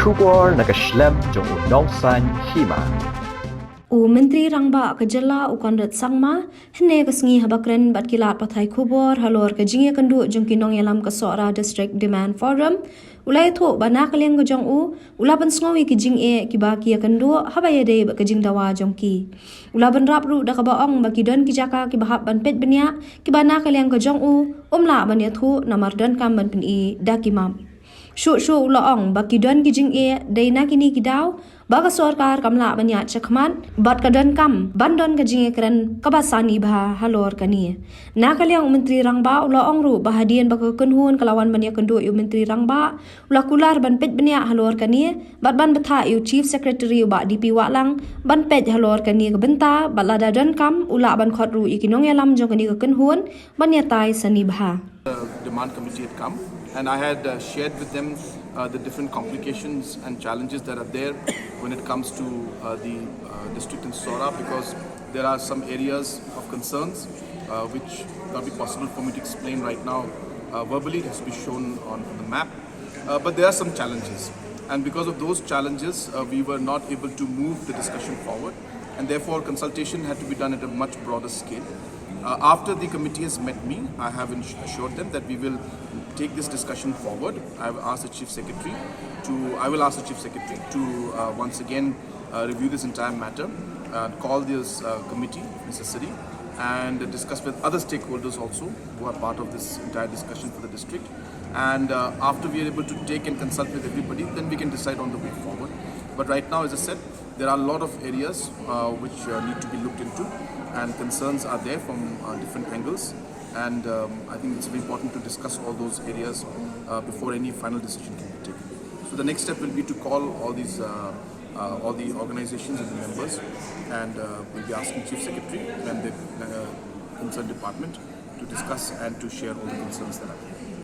Shubor nakaslem jong unongsan Hima. Menteri Rangba Kajala Ukandat Sangma Hene Kasngi Habakren Batkilat Pathai Kubor Halor Kajinge Kandu Jungkinong Yalam ka Sohra Distrik Demand Forum Ulay tho Bana Kaleng Gajong Ulaban Sngowi Kijing Kibaki Kandu Habayade Jingdawa Jongki Ulaban Rapru Dakabaong Bakidon Kijaka Kibahap Ban Pet Benya Kibana Kaleng Gajong Umla Banyathu Namar Donkam Ban Pin Dakimam Shu Ulaong Bakidon Kijing Dayna Kini Kidaw Baga Sorkar Kamla Banyak Chakman, Bat Donkam, Bandon Ïakren, Sani Halor Kani. Nakaliang Menteri Rangba, Ula Ongru, Bahadian Bakakunhun, Kalawan Banyak Kundu, Menteri Rangba, Ula Kular Ban Pet Banyak Halor Kani, Bat Ban Bata, Chief Secretary, Bak DP Watlang, Ban Pet Halor Kani Benta, Bat Lada Donkam, Ula Ban Khotru, Ikinong Yalam Jongani Kunhun, Banyatai Sani The demand committee had come, and I had shared with them the different complications and challenges that are there when it comes to the district in Sohra, because there are some areas of concerns which not be possible for me to explain right now verbally. It has to be shown on the map, but there are some challenges, and because of those challenges we were not able to move the discussion forward, and therefore consultation had to be done at a much broader scale. After the committee has met me, I have assured them that we will take this discussion forward. I will ask the Chief Secretary to once again review this entire matter, call this committee if necessary, and discuss with other stakeholders also who are part of this entire discussion for the district. And after we are able to take and consult with everybody, then we can decide on the way forward. But right now, as I said, there are a lot of areas which need to be looked into, and concerns are there from different angles, and I think it's very important to discuss all those areas before any final decision can be taken. So the next step will be to call all the organizations and the members, and we'll be asking Chief Secretary and the concerned department to discuss and to share all the concerns that are there.